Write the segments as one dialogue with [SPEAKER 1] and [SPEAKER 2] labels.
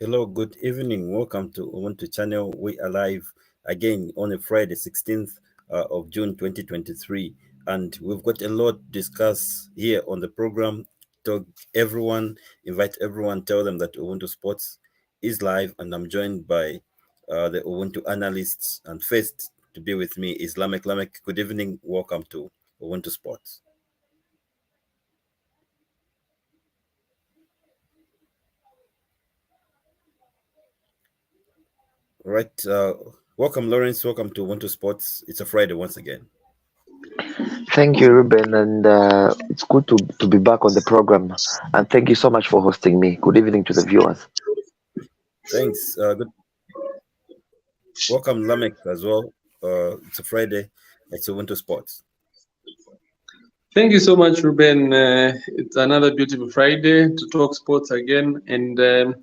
[SPEAKER 1] Hello, good evening. Welcome to Ubuntu channel. We are live again on a Friday, 16th of June 2023. And we've got a lot to discuss here on the program. To everyone, invite everyone, tell them that Ubuntu Sports is live. And I'm joined by the Ubuntu analysts. And first to be with me is Lameck. Lameck, good evening. Welcome to Ubuntu Sports. All right. Welcome, Lawrence. Welcome to Ubuntu Sports. It's a Friday once again.
[SPEAKER 2] Thank you, Reuben, and it's good to be back on the program. And thank you so much for hosting me. Good evening to the viewers.
[SPEAKER 1] Thanks. Good. Welcome, Lameck, as well. It's a Friday. It's a winter sports.
[SPEAKER 3] Thank you so much, Reuben. It's another beautiful Friday to talk sports again, and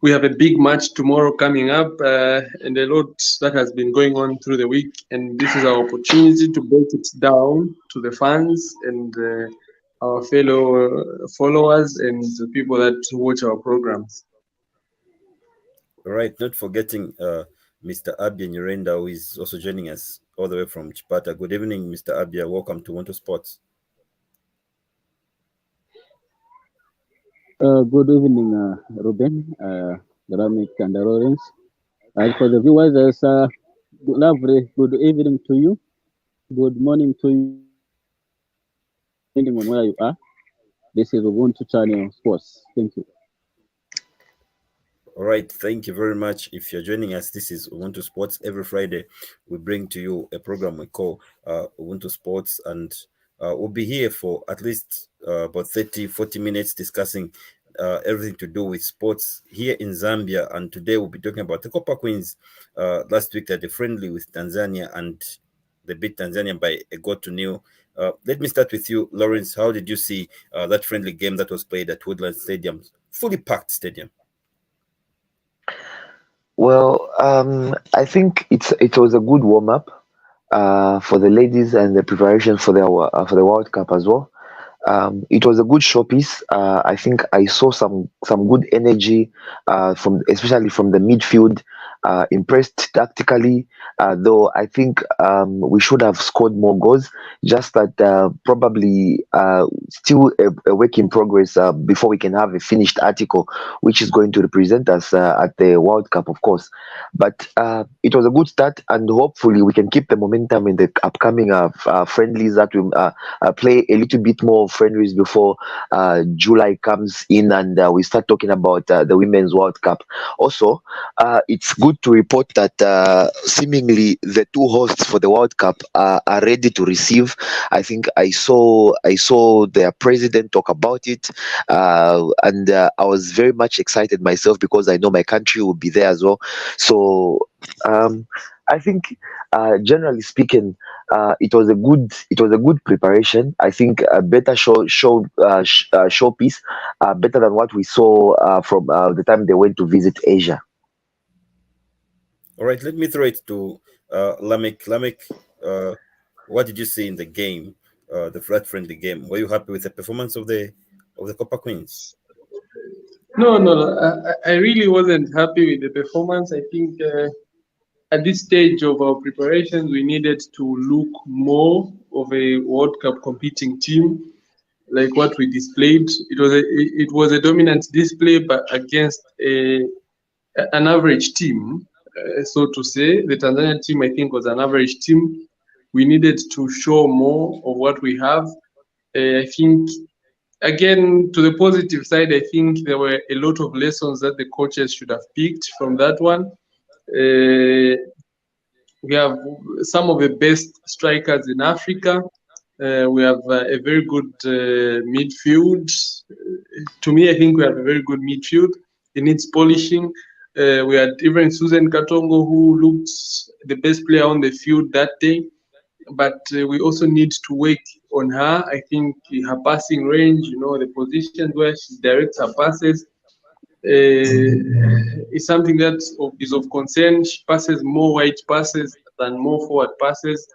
[SPEAKER 3] we have a big match tomorrow coming up, and a lot that has been going on through the week. And this is our opportunity to break it down to the fans and our fellow followers and the people that watch our programs.
[SPEAKER 1] All right. Not forgetting Mr. Abia Nyurenda, who is also joining us all the way from Chipata. Good evening, Mr. Abia. Welcome to Winter Sports.
[SPEAKER 4] Good evening, Reuben, Lameck, and Lawrence. For the viewers, there's lovely good evening to you. Good morning to you, depending on where you are. This is Ubuntu Channel Sports. Thank you.
[SPEAKER 1] All right. Thank you very much. If you're joining us, this is Ubuntu Sports. Every Friday, we bring to you a program we call Ubuntu Sports, and we'll be here for at least about 40 minutes discussing everything to do with sports here in Zambia. And today we'll be talking about the Copper Queens. Last week they had a friendly with Tanzania, and they beat Tanzania by a goal to nil. Let me start with you, Lawrence. How did you see that friendly game that was played at Woodland Stadium, fully packed stadium?
[SPEAKER 2] Well, I think it was a good warm up for the ladies and the preparation for the World Cup as well. It was a good showpiece. I think I saw some good energy from especially from the midfield. Impressed tactically, though I think we should have scored more goals. Just that probably still a work in progress before we can have a finished article, which is going to represent us at the World Cup, of course. But it was a good start, and hopefully we can keep the momentum in the upcoming friendlies that we play a little bit more friendlies before July comes in and we start talking about the Women's World Cup. Also, it's good to report that seemingly the two hosts for the World Cup are ready to receive. I think I saw their president talk about it, and I was very much excited myself because I know my country will be there as well. So I think, generally speaking, it was a good preparation. I think a better showpiece, better than what we saw from the time they went to visit Asia.
[SPEAKER 1] All right, let me throw it to Lameck. Lameck, what did you see in the game, the flat friendly game? Were you happy with the performance of the Copper Queens?
[SPEAKER 3] No. I really wasn't happy with the performance. I think at this stage of our preparations, we needed to look more of a World Cup competing team, like what we displayed. It was a dominant display, but against an average team, so to say. The Tanzanian team, I think, was an average team. We needed to show more of what we have. I think, again, to the positive side, I think there were a lot of lessons that the coaches should have picked from that one. We have some of the best strikers in Africa. We have a very good midfield. To me, I think we have a very good midfield. It needs polishing. We had even Susan Katongo, who looked the best player on the field that day. But we also need to work on her. I think her passing range, the positions where she directs her passes, is something that is of concern. She passes more wide passes than more forward passes,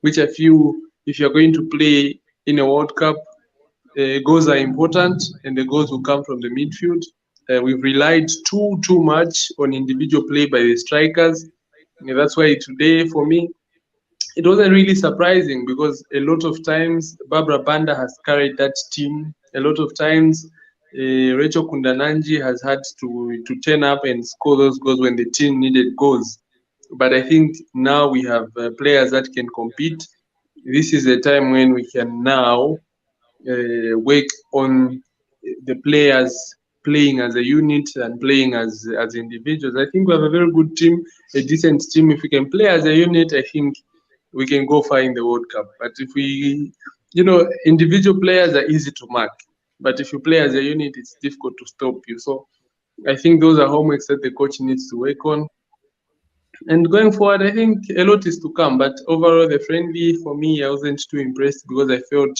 [SPEAKER 3] which I feel if you're going to play in a World Cup, goals are important, and the goals will come from the midfield. we've relied too much on individual play by the strikers. That's why today, for me, it wasn't really surprising because a lot of times Barbara Banda has carried that team. A lot of times Rachel Kundananji has had to turn up and score those goals when the team needed goals. But I think now we have players that can compete. This is a time when we can now work on the players playing as a unit and playing as individuals. I think we have a very good team, a decent team. If we can play as a unit, I think we can go far in the World Cup. But if we, individual players are easy to mark. But if you play as a unit, it's difficult to stop you. So I think those are homeworks that the coach needs to work on. And going forward, I think a lot is to come. But overall, the friendly, for me, I wasn't too impressed because I felt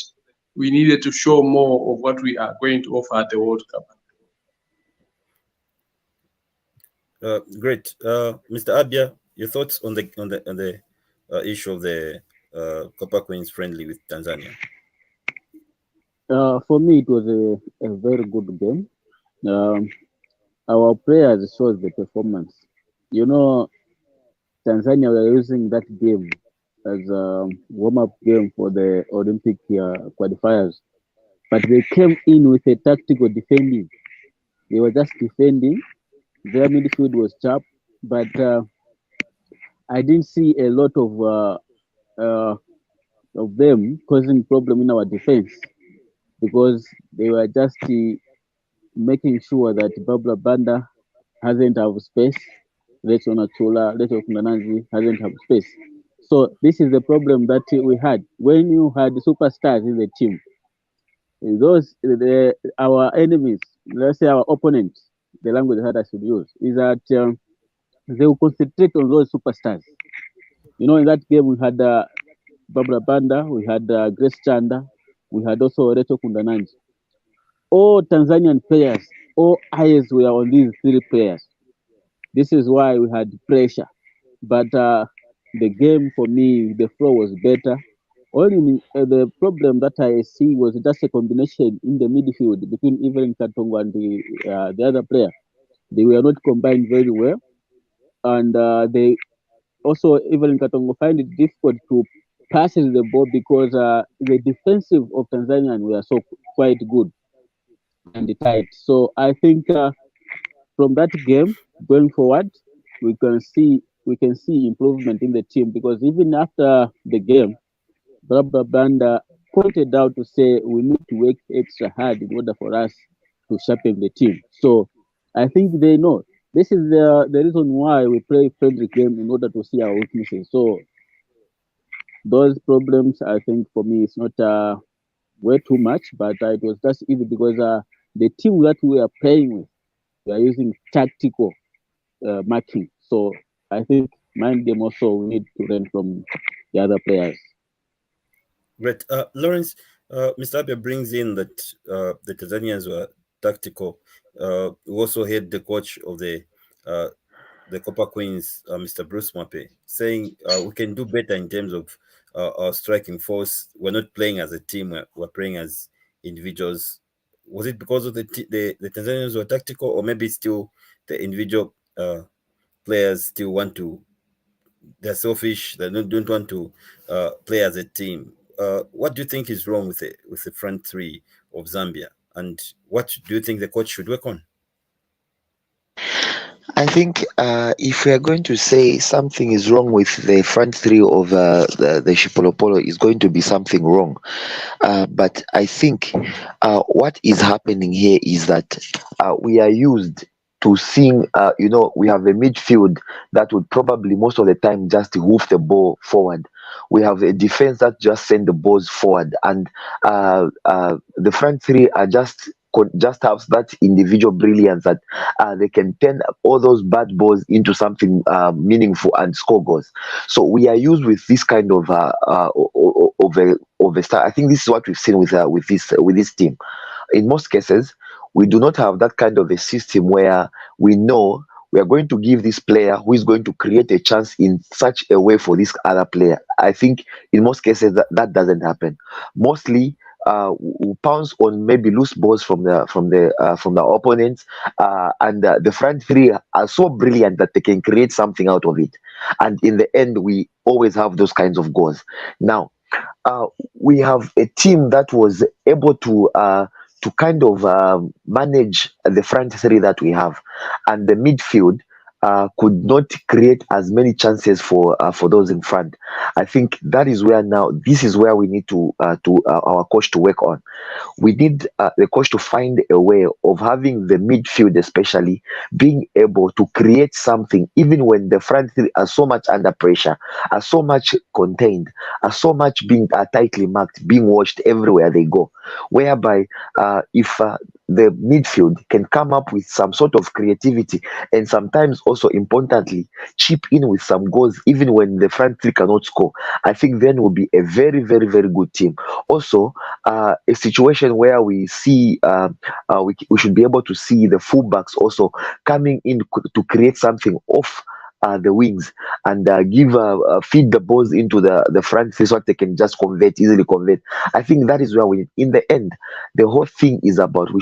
[SPEAKER 3] we needed to show more of what we are going to offer at the World Cup.
[SPEAKER 1] Great, Mr. Abia, your thoughts on the issue of the Copper Queens friendly with Tanzania?
[SPEAKER 4] For me, it was a very good game. Our players showed the performance. Tanzania were using that game as a warm-up game for the Olympic qualifiers, but they came in with a tactical defending. They were just defending. Their midfield was sharp, but I didn't see a lot of them causing problem in our defense because they were just making sure that Babla Banda hasn't have space. Leto Natula, Leto Kundananzi hasn't have space. So this is the problem that we had when you had superstars in the team. Our enemies, let's say our opponents, the language that I should use is that they will concentrate on those superstars. In that game we had Barbara Banda, we had Grace Chanda, we had also Leto Kundananzi. All Tanzanian players, all eyes were on these three players. This is why we had pressure. But the game for me, the flow was better. Only the problem that I see was just a combination in the midfield between Ivory Katongo and the other player. They were not combined very well. And they also, Ivory Katongo find it difficult to pass the ball because the defensive of Tanzania were so quite good and tight. So I think from that game going forward, we can see improvement in the team because even after the game, Barbara Banda pointed out to say we need to work extra hard in order for us to sharpen the team. So I think they know this is the reason why we play friendly game in order to see our weaknesses. So those problems, I think for me, it's not way too much, but it was just easy because the team that we are playing with, we are using tactical marking. So I think mind game also we need to learn from the other players.
[SPEAKER 1] Great. Lawrence, Mr. Abia brings in that the Tanzanians were tactical. We also heard the coach of the Copper Queens, Mr. Bruce Mape, saying we can do better in terms of our striking force. We're not playing as a team, we're playing as individuals. Was it because of the Tanzanians were tactical, or maybe still the individual players still want to, they're selfish, they don't want to play as a team? What do you think is wrong with the front three of Zambia, and what do you think the coach should work on?
[SPEAKER 2] I think if we are going to say something is wrong with the front three of the Chipolopolo, is going to be something wrong. But I think what is happening here is that we are used to seeing, we have a midfield that would probably most of the time just hoof the ball forward. We have a defense that just send the balls forward, and the front three are just have that individual brilliance that they can turn all those bad balls into something meaningful and score goals. So we are used with this kind of a style. I think this is what we've seen with this team. In most cases, we do not have that kind of a system where we know we are going to give this player who is going to create a chance in such a way for this other player. I think in most cases that doesn't happen. Mostly will pounce on maybe loose balls from the opponents, and the front three are so brilliant that they can create something out of it, and in the end we always have those kinds of goals. Now, uh, we have a team that was able to kind of manage the front three that we have, and the midfield could not create as many chances for those in front. I think that is where now this is where we need to our coach to work on. We need the coach to find a way of having the midfield, especially being able to create something, even when the front three are so much under pressure, are so much contained, are so much being tightly marked, being watched everywhere they go. Whereby, if the midfield can come up with some sort of creativity, and sometimes also importantly chip in with some goals, even when the front three cannot score, I think then will be a very, very, very good team. Also, a situation where we see we should be able to see the fullbacks also coming in to create something off the wings, and give feed the balls into the front face so that they can just easily convert. I think that is where we, in the end, the whole thing is about we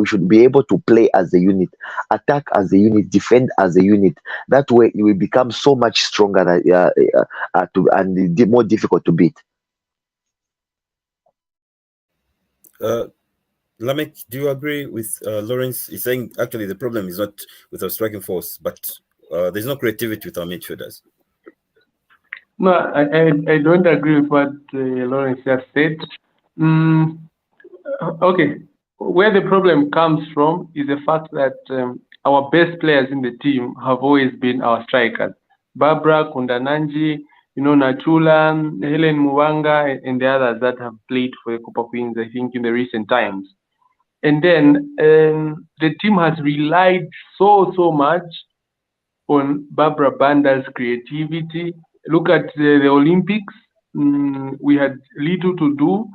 [SPEAKER 2] should be able to play as a unit, attack as a unit, defend as a unit. That way it will become so much stronger and more difficult to beat.
[SPEAKER 1] Lameck, do you agree with Lawrence? He's saying actually the problem is not with our striking force, but there's no creativity with our midfielders.
[SPEAKER 3] No, I don't agree with what Lawrence just said. Okay, where the problem comes from is the fact that our best players in the team have always been our strikers. Barbara, Kundananji, Nachula, Helen Muwanga, and the others that have played for the Copper Queens, I think, in the recent times. And then the team has relied so much on Barbara Banda's creativity. Look at the Olympics. We had little to do.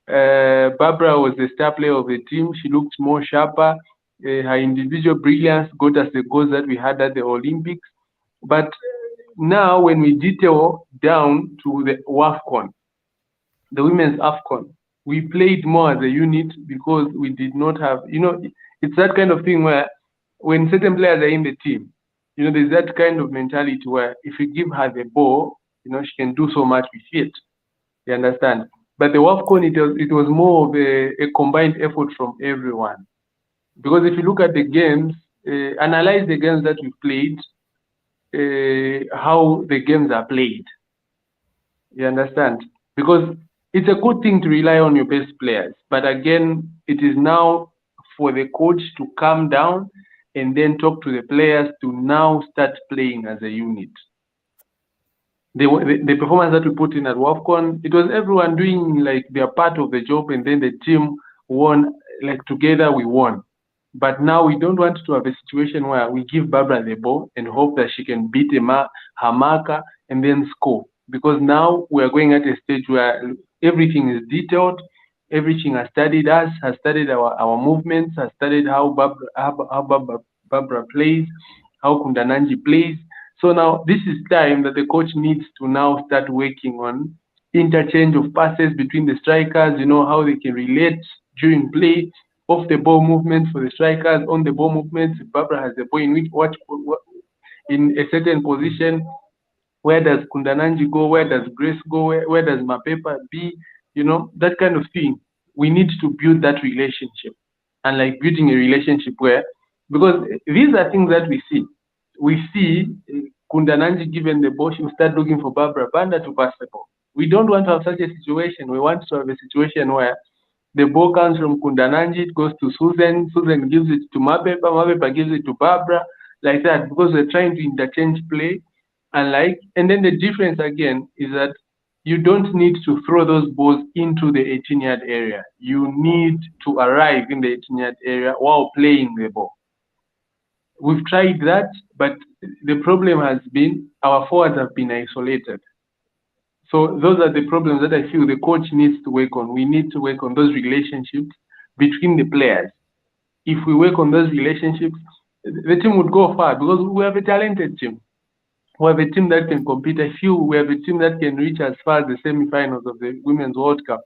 [SPEAKER 3] Barbara was the star player of the team. She looked more sharper. Her individual brilliance got us the goals that we had at the Olympics. But now when we detail down to the WAFCON, the women's AFCON, we played more as a unit because we did not have, it's that kind of thing where when certain players are in the team, there's that kind of mentality where if you give her the ball, she can do so much with it. You understand? But the WAFCON, it was more of a combined effort from everyone. Because if you look at the games, analyze the games that we played, how the games are played. You understand? Because it's a good thing to rely on your best players. But again, it is now for the coach to calm down and then talk to the players to now start playing as a unit. The performance that we put in at WAFCON, it was everyone doing like their part of the job, and then the team won, like together we won. But now we don't want to have a situation where we give Barbara the ball and hope that she can beat her marker and then score. Because now we are going at a stage where everything is detailed, everything has studied us, has studied our movements, has studied how Barbara plays, how Kundananji plays. So now this is time that the coach needs to now start working on interchange of passes between the strikers, how they can relate during play, off the ball movements for the strikers, on the ball movements. If Barbara has the ball in a certain position, where does Kundananji go? Where does Grace go? Where does Mapepa be? That kind of thing. We need to build that relationship. And like building a relationship where, because these are things that we see. We see Kundananji given the ball, she will start looking for Barbara Banda to pass the ball. We don't want to have such a situation. We want to have a situation where the ball comes from Kundananji, it goes to Susan, Susan gives it to Mapepa, Mapepa gives it to Barbara, like that, because we're trying to interchange play. And then the difference again is that you don't need to throw those balls into the 18-yard area. You need to arrive in the 18-yard area while playing the ball. We've tried that, but the problem has been our forwards have been isolated. So those are the problems that I feel the coach needs to work on. We need to work on those relationships between the players. If we work on those relationships, the team would go far because we have a talented team. We have a team that can compete. I feel we have a team that can reach as far as the semi-finals of the Women's World Cup.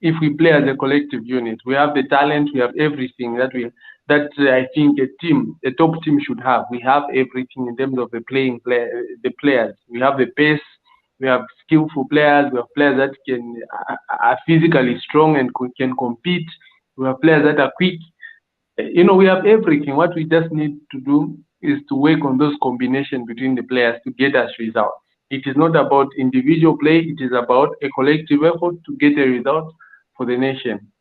[SPEAKER 3] if we play as a collective unit. We have the talent, we have everything that I think a top team should have. We have everything in terms of the players. We have the pace, we have skillful players, we have players that are physically strong and can compete. We have players that are quick. We have everything. What we just need to do is to work on those combinations between the players to get us results. It is not about individual play, it is about a collective effort to get a result for the nation.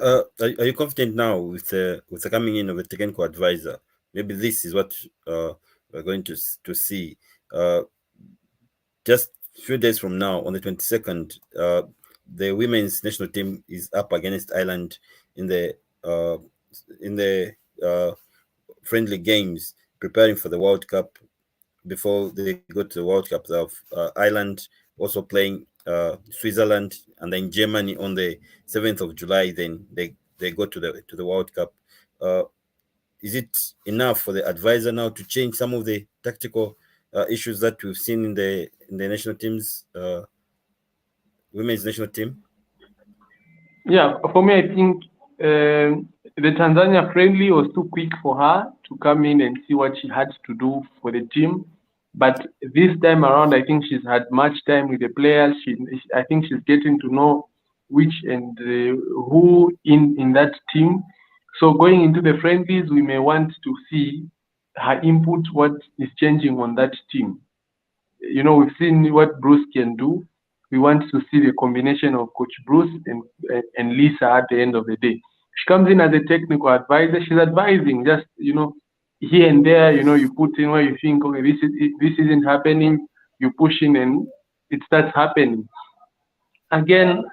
[SPEAKER 1] Are you confident now with the coming in of a technical advisor? Maybe this is what we're going to see. Just a few days from now, on the 22nd, the women's national team is up against Ireland in the friendly games, preparing for the World Cup. Before they go to the World Cup, they have Ireland also playing Switzerland, and then Germany on the 7th of July. Then they go to the World Cup. Is it enough for the advisor now to change some of the tactical issues that we've seen in the national teams, women's national team?
[SPEAKER 3] Yeah, for me, I think the Tanzania friendly was too quick for her to come in and see what she had to do for the team. But this time around, I think she's had much time with the players. I think she's getting to know which and who in that team. So going into the friendlies, we may want to see her input, what is changing on that team. We've seen what Bruce can do. We want to see the combination of Coach Bruce and Lisa at the end of the day. She comes in as a technical advisor. She's advising just, here and there, you put in where you think, okay, this isn't happening. You push in and it starts happening. Again,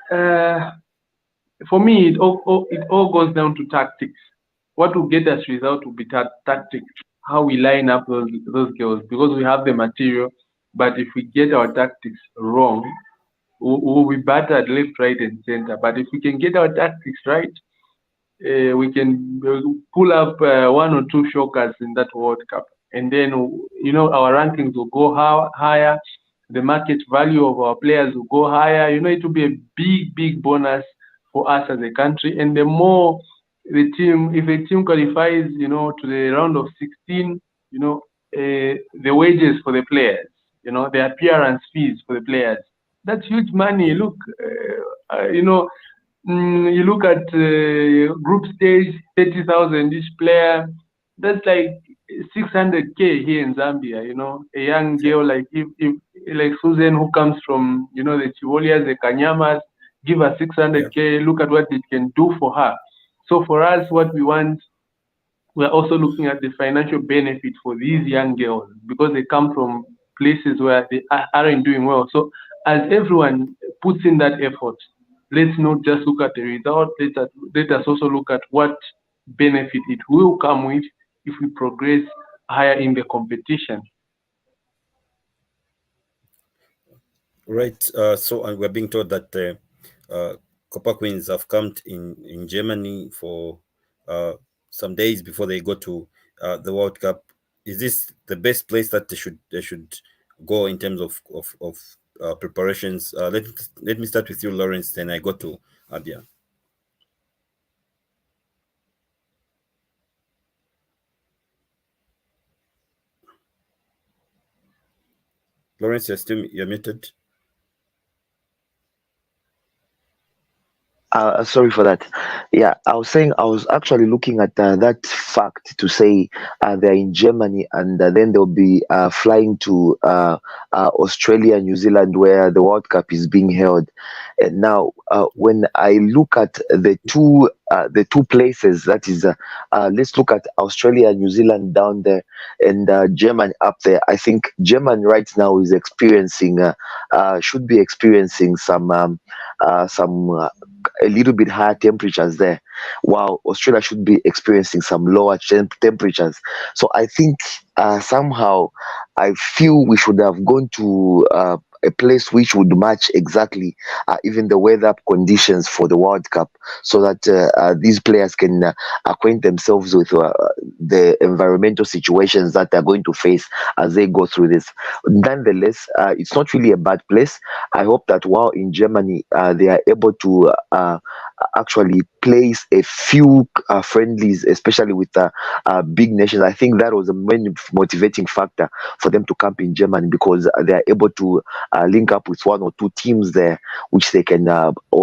[SPEAKER 3] for me, it all goes down to tactics. What will get us result will be tactics. How we line up those girls, because we have the material. But if we get our tactics wrong, we'll be battered left, right, and center. But if we can get our tactics right, we can pull up one or two shockers in that World Cup. And then, our rankings will go higher. The market value of our players will go higher. It will be a big, big bonus for us as a country. And the more if a team qualifies, to the round of 16, the wages for the players, the appearance fees for the players, that's huge money. Look, you look at group stage, 30,000 each player. That's like 600K here in Zambia. A young girl like Susan, who comes from the Chiwolias, the Kanyamas, give her 600K. Look at what it can do for her. So for us, what we want, we're also looking at the financial benefit for these young girls, because they come from places where they aren't doing well. So as everyone puts in that effort, let's not just look at the result. Let us also look at what benefit it will come with if we progress higher in the competition.
[SPEAKER 1] Right. So we're being told that Copper Queens have camped in Germany for some days before they go to the World Cup. Is this the best place that they should go in terms of preparations? Let me start with you, Lawrence. Then I go to Abia. Lawrence, you're muted.
[SPEAKER 2] Sorry for that. Yeah, I was saying I was actually looking at that fact to say they're in Germany, and then they'll be flying to Australia, New Zealand, where the World Cup is being held. And now, when I look at the two places, that is, let's look at Australia and New Zealand down there, and Germany up there. I think Germany right now is should be experiencing some a little bit higher temperatures there, while Australia should be experiencing some lower temperatures. So I think somehow I feel we should have gone to a place which would match exactly even the weather conditions for the World Cup, so that these players can acquaint themselves with the environmental situations that they're going to face as they go through this. Nonetheless, it's not really a bad place. I hope that while in Germany, they are able to actually place a few friendlies, especially with big nations. I think that was a main motivating factor for them to camp in Germany, because they are able to link up with one or two teams there, which they can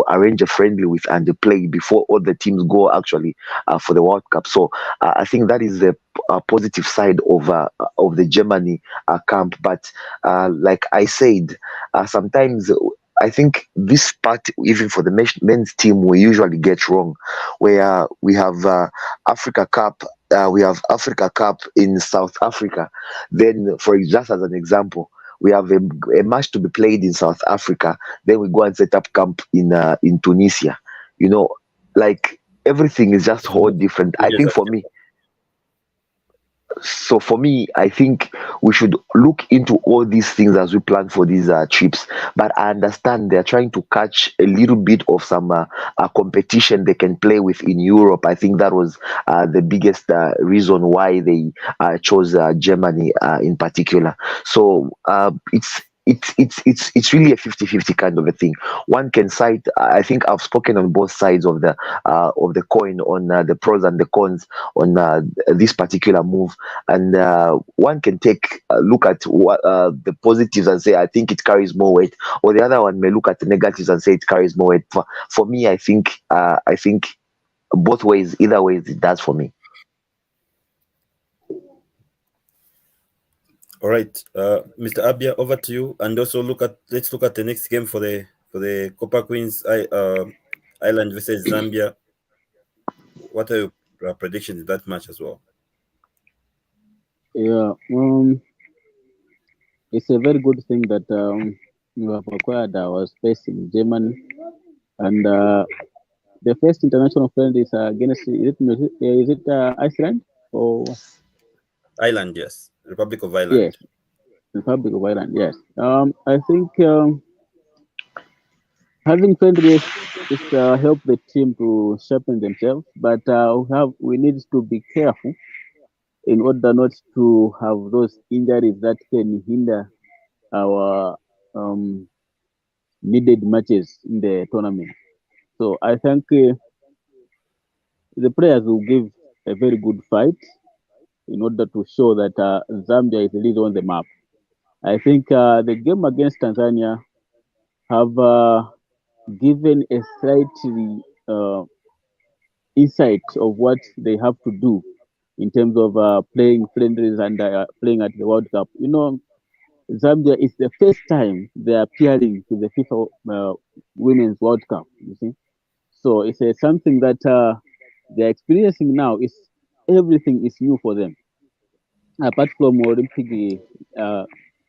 [SPEAKER 2] arrange a friendly with and they play before all the teams go actually for the World Cup. So I think that is the positive side of the Germany camp. But like I said, sometimes I think this part, even for the men's team, we usually get wrong, where we have Africa Cup. We have Africa Cup in South Africa. Then, just as an example, we have a match to be played in South Africa. Then we go and set up camp in Tunisia. You know, like everything is just whole different. I think for me, I think we should look into all these things as we plan for these trips. But I understand they're trying to catch a little bit of some competition they can play with in Europe. I think that was the biggest reason why they chose Germany in particular. So it's really a 50-50 kind of a thing. One can cite, I think I've spoken on both sides of the coin, on the pros and the cons on this particular move, and one can take a look at what the positives and say I think it carries more weight, or the other one may look at the negatives and say it carries more weight. For me, I think both ways, either ways, it does for me.
[SPEAKER 1] All right, Mr. Abia, over to you. And also let's look at the next game for the Copper Queens Island versus Zambia. What are your predictions in that match as well?
[SPEAKER 4] Yeah, it's a very good thing that you have acquired our space in Germany, and the first international friend is against is it Iceland or
[SPEAKER 1] Ireland, yes, Republic of Ireland.
[SPEAKER 4] yes, Republic of Ireland. Yes, I think having friendlies is help the team to sharpen themselves, but we need to be careful in order not to have those injuries that can hinder our needed matches in the tournament. So I think the players will give a very good fight in order to show that Zambia is really on the map. I think the game against Tanzania have given a slightly insight of what they have to do in terms of playing friendlies and playing at the World Cup. You know, Zambia is the first time they are appearing to the FIFA Women's World Cup. You see, so it's something that they're experiencing now. Is everything is new for them, apart from Olympic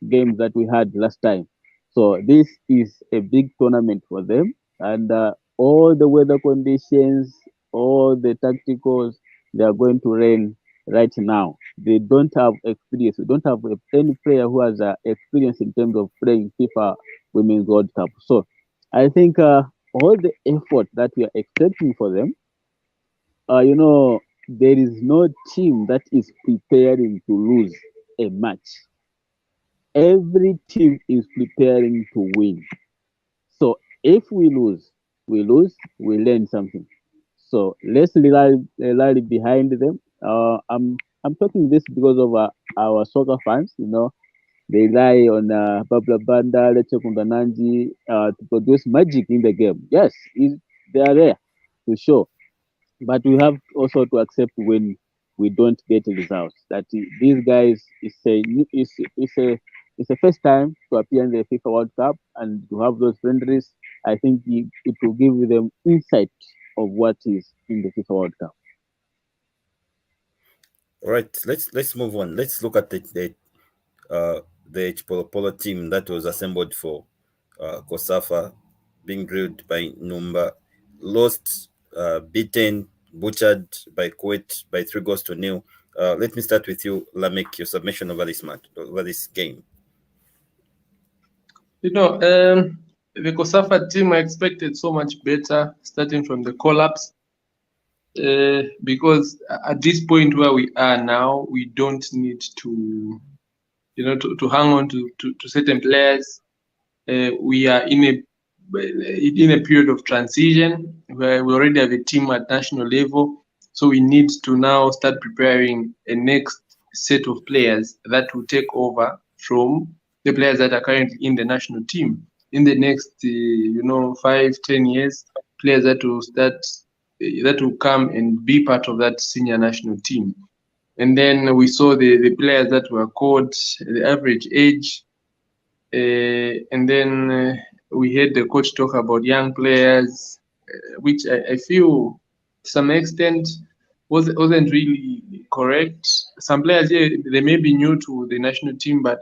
[SPEAKER 4] games that we had last time. So this is a big tournament for them, and all the weather conditions, all the tacticals, they are going to reign right now. They don't have experience. We don't have any player who has experience in terms of playing FIFA Women's World Cup. So I think all the effort that we are expecting for them, there is no team that is preparing to lose a match. Every team is preparing to win. So if we lose, we learn something. So let's rally behind them. I'm talking this because of our soccer fans. You know, they rely on Babla Banda, Leche Kundananji to produce magic in the game. Yes, they are there to show, but we have also to accept when we don't get results. That these guys it's a first time to appear in the FIFA World Cup and to have those friendlies. I think it will give them insight of what is in the FIFA World Cup.
[SPEAKER 1] All right, let's move on. Let's look at the Chipolopolo team that was assembled for Kosafa, being drilled by Numba, lost, beaten, butchered by Kuwait by 3-0. Let me start with you, Lameck, your submission over this match, over this game.
[SPEAKER 3] The COSAFA team, I expected so much better starting from the collapse. Because at this point where we are now, we don't need to, to hang on to certain players. We are in a period of transition where we already have a team at national level, so we need to now start preparing a next set of players that will take over from the players that are currently in the national team in the next 5-10 years. Players that will come and be part of that senior national team. And then we saw the players that were called, the average age, and then we heard the coach talk about young players, which I feel to some extent wasn't really correct. Some players, yeah, they may be new to the national team, but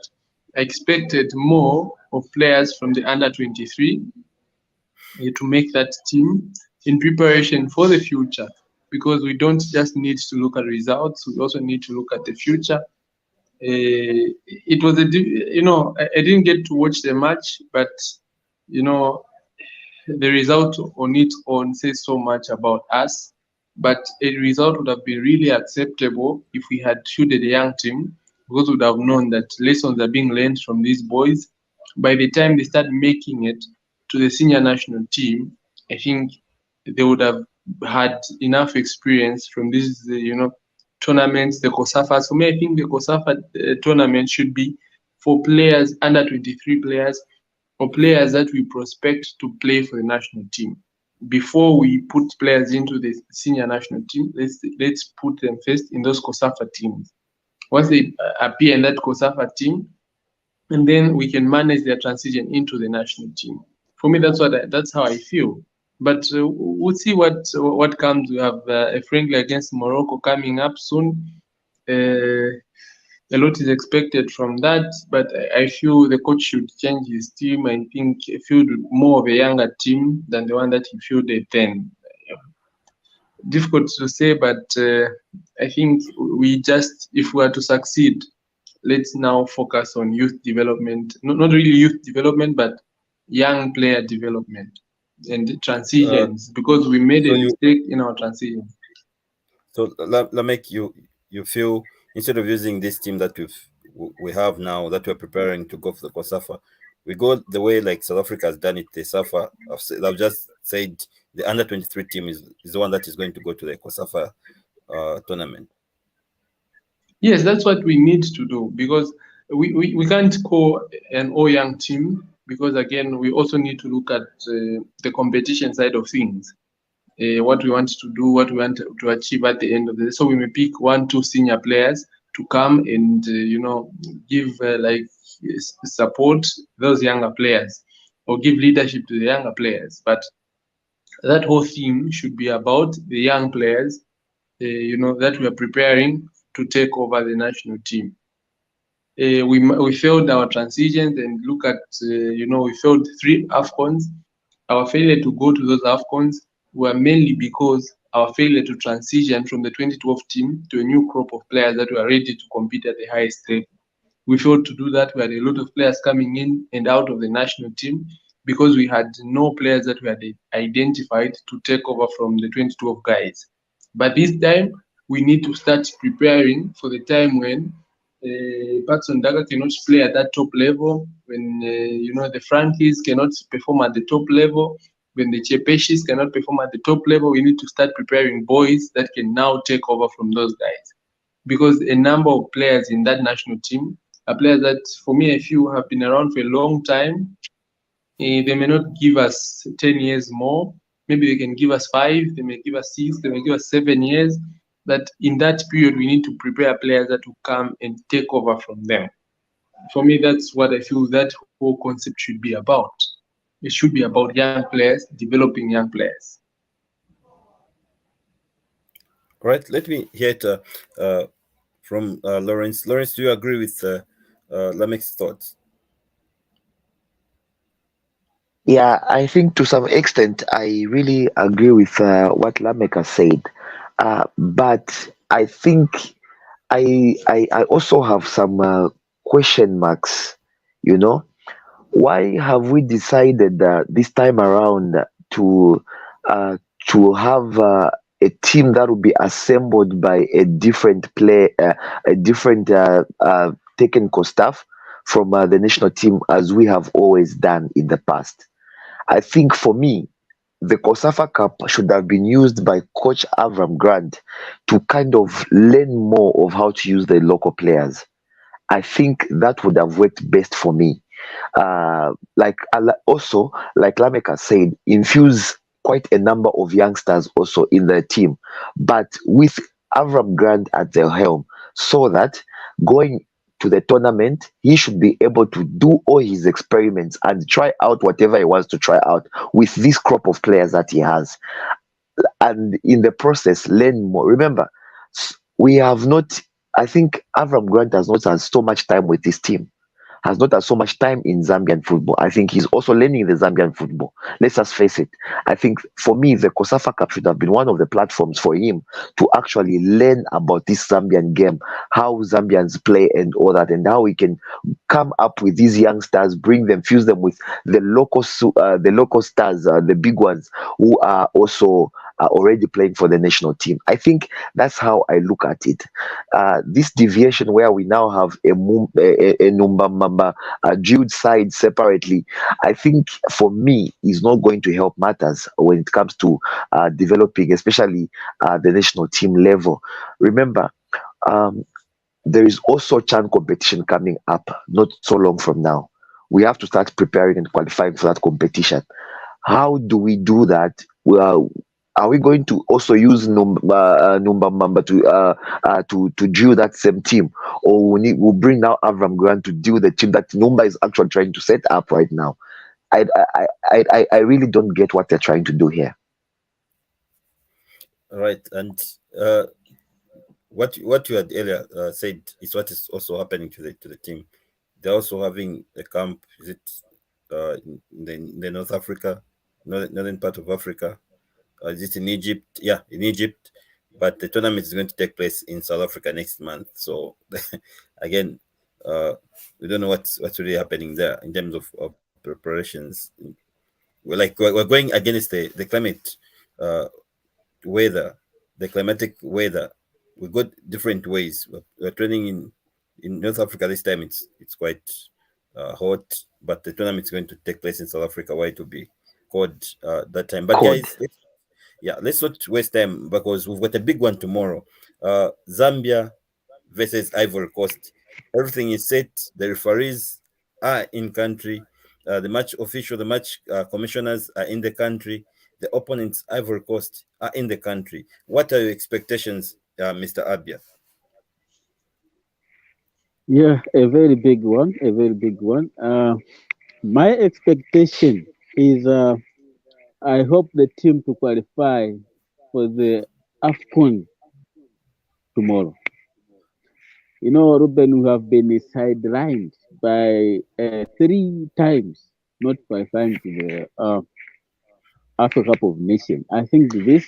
[SPEAKER 3] I expected more of players from the under 23 to make that team in preparation for the future, because we don't just need to look at results, we also need to look at the future. It was I didn't get to watch the match, but you know the result on its own says so much about us. But a result would have been really acceptable if we had fielded a young team, because we would have known that lessons are being learned from these boys. By the time they start making it to the senior national team, I think they would have had enough experience from these, tournaments, the COSAFA. For me, I think the COSAFA tournament should be for players under 23 players, or players that we prospect to play for the national team. Before we put players into the senior national team, let's put them first in those COSAFA teams. Once they appear in that COSAFA team, and then we can manage their transition into the national team. For me, that's how I feel. But we'll see what comes. We have a friendly against Morocco coming up soon. A lot is expected from that, but I feel the coach should change his team. I think field more of a younger team than the one that he fielded then. Difficult to say, but I think if we are to succeed, let's now focus on youth development. Not really youth development, but young player development and transitions, because we made a mistake in our transition.
[SPEAKER 1] So Lameck, you feel instead of using this team that we have now that we're preparing to go for the COSAFA, we go the way like South Africa has done it. The SAFA, I've just said the under 23 team is the one that is going to go to the COSAFA tournament.
[SPEAKER 3] Yes, that's what we need to do, because we can't call an all young team, because again we also need to look at the competition side of things. What we want to do, what we want to achieve at the end of the day. So we may pick 1-2 senior players to come and give support those younger players, or give leadership to the younger players. But that whole theme should be about the young players, that we are preparing to take over the national team. We failed our transitions, and look at we failed 3 AFCONs. Our failure to go to those AFCONs were mainly because our failure to transition from the 2012 team to a new crop of players that were ready to compete at the highest level. We failed to do that. We had a lot of players coming in and out of the national team because we had no players that we had identified to take over from the 2012 guys. But this time, we need to start preparing for the time when Patson Daga cannot play at that top level, when the Frankies cannot perform at the top level, when the Chepeshis cannot perform at the top level. We need to start preparing boys that can now take over from those guys, because a number of players in that national team are players that, for me, I feel have been around for a long time. They may not give us 10 years more. Maybe they can give us 5, they may give us 6, they may give us 7 years. But in that period, we need to prepare players that will come and take over from them. For me, that's what I feel that whole concept should be about. It should be about young players, developing young players.
[SPEAKER 1] All right, let me hear it from Lawrence. Lawrence, do you agree with Lameck's thoughts?
[SPEAKER 2] Yeah, I think to some extent I really agree with what Lameck has said. But I think I also have some question marks, you know. why have we decided this time around to uh, have a team that will be assembled by a different technical staff from the national team, as we have always done in the past? I think for me, the COSAFA Cup should have been used by Coach Avram Grant to kind of learn more of how to use the local players. I think that would have worked best for me. Also, like Lameck has said, infuse quite a number of youngsters also in the team, but with Avram Grant at the helm, so that going to the tournament, he should be able to do all his experiments and try out whatever he wants to try out with this crop of players that he has, and in the process learn more. Remember, we have not, I think Avram Grant has not had so much time with his team, has not had so much time in Zambian football. I think he's also learning the Zambian football. Let's just face it. I think for me, the COSAFA Cup should have been one of the platforms for him to actually learn about this Zambian game, how Zambians play and all that, and how he can come up with these youngsters, bring them, fuse them with the local stars, the big ones who are also already playing for the national team. I think that's how I look at it. This deviation where we now have a Numba Mamba drilled side separately, I think for me is not going to help matters when it comes to developing, especially the national team level. Remember, um, there is also CHAN competition coming up not so long from now. We have to start preparing and qualifying for that competition. How do we do that? Well, are we going to also use Numba Mamba to drill that same team, or we'll bring now Avram Grant to deal the team that Numba is actually trying to set up right now? I really don't get what they're trying to do here.
[SPEAKER 1] Right, and what you had earlier said is what is also happening to the team. They're also having a camp. Is it in the North Africa, northern part of Africa? Is it in Egypt? Yeah, in Egypt. But the tournament is going to take place in South Africa next month. So again, we don't know what's really happening there in terms of preparations. We're going against the climate weather, the climatic weather. We got different ways. We're training in North Africa this time. It's quite hot, but the tournament is going to take place in South Africa, where it will be cold that time. But
[SPEAKER 2] Code.
[SPEAKER 1] guys, let's not waste time because we've got a big one tomorrow. Zambia versus Ivory Coast. Everything is set. The referees are in country. The match commissioners are in the country. The opponents, Ivory Coast, are in the country. What are your expectations, Mr. Abia?
[SPEAKER 4] Yeah, a very big one. A very big one. My expectation is I hope the team to qualify for the AFCON tomorrow. You know, Reuben, we have been sidelined by 3 times, not qualifying to the Africa Cup of Nations. I think this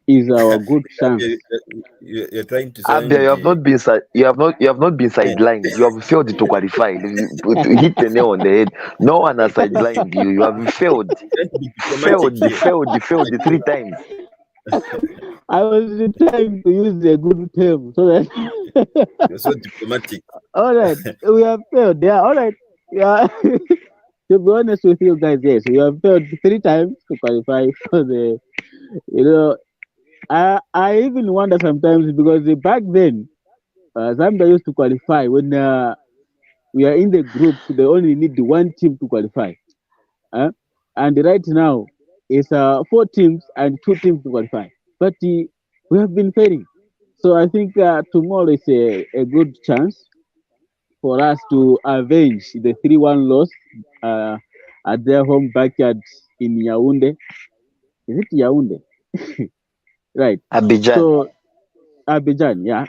[SPEAKER 4] is our good chance.
[SPEAKER 1] You're trying to
[SPEAKER 2] Abia,
[SPEAKER 1] sound
[SPEAKER 2] you have not been you have not been sidelined. You have failed to qualify. You hit the nail on the head. No one has sidelined you. You have failed,
[SPEAKER 1] trying to be diplomatic here.
[SPEAKER 2] failed 3 times.
[SPEAKER 4] I was trying to use a good term so that.
[SPEAKER 1] You're so diplomatic.
[SPEAKER 4] All right, we have failed. Yeah, all right. Yeah. To be honest with you guys, yes, we have failed 3 times to qualify for the. You know, I even wonder sometimes because back then, Zambia used to qualify when we are in the group. They only need one team to qualify, and right now it's 4 teams and 2 teams to qualify. But we have been failing. So I think tomorrow is a good chance for us to avenge the 3-1 loss uh, at their home backyard in Yaounde. Is it Yaounde? Right.
[SPEAKER 2] Abidjan.
[SPEAKER 4] So Abidjan, yeah.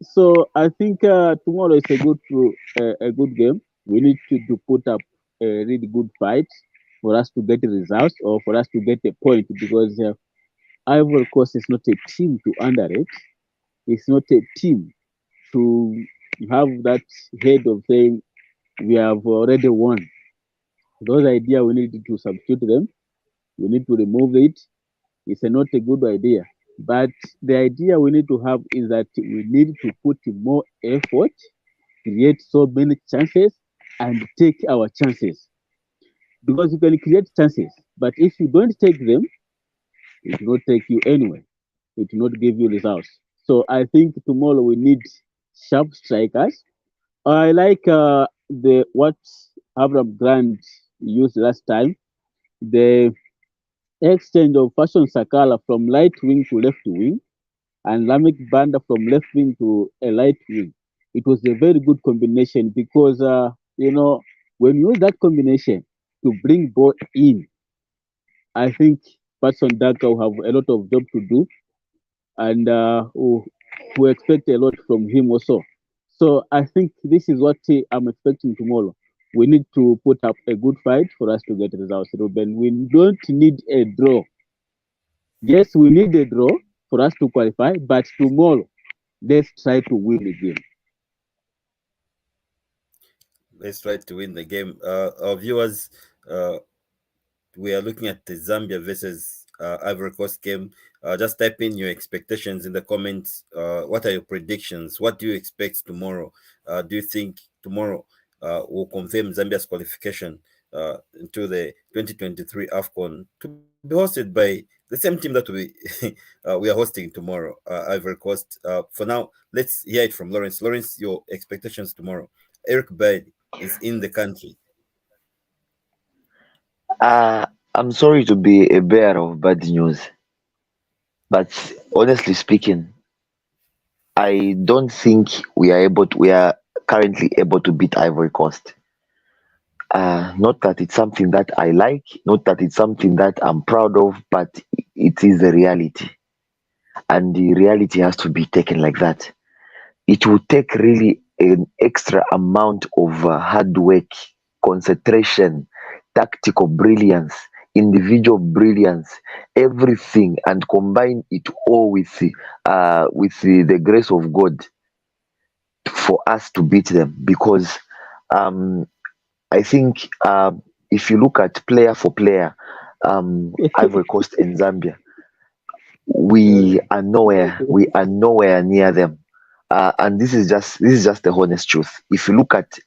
[SPEAKER 4] So I think tomorrow is a good game. We need to put up a really good fight for us to get results or for us to get a point because Ivory Coast is not a team to underrate. It's not a team to have that head of saying we have already won. Those ideas, we need to substitute them. We need to remove it. It's not a good idea. But the idea we need to have is that we need to put more effort, create so many chances, and take our chances. Because you can create chances, but if you don't take them, it will not take you anywhere. It will not give you results. So I think tomorrow we need sharp strikers. I like the what Abraham Grant used last time. The exchange of Fashion Sakala from light wing to left wing and Lameck Banda from left wing to a light wing. It was a very good combination because when you use that combination to bring ball in, I think Patson Daka will have a lot of job to do, and we expect a lot from him also. So I think this is what I'm expecting tomorrow. We need to put up a good fight for us to get results, Reuben. We don't need a draw. Yes, we need a draw for us to qualify, but tomorrow, let's try to win the game.
[SPEAKER 1] Let's try to win the game. Our viewers, we are looking at the Zambia versus Ivory Coast game. Just type in your expectations in the comments. What are your predictions? What do you expect tomorrow? Do you think tomorrow will confirm Zambia's qualification into the 2023 AFCON to be hosted by the same team that we are hosting tomorrow, Ivory Coast? For now, let's hear it from Lawrence. Lawrence, your expectations tomorrow. Eric Bailey is in the country.
[SPEAKER 2] I'm sorry to be a bearer of bad news, but honestly speaking, I don't think we are currently able to beat Ivory Coast. Not that it's something that I like, not that it's something that I'm proud of, but it is the reality, and the reality has to be taken like that. It will take really an extra amount of hard work, concentration, tactical brilliance, individual brilliance, everything, and combine it all with the grace of God for us to beat them. Because um, I think if you look at player for player, Ivory Coast and Zambia, we are nowhere near them. And this is just the honest truth. If you look at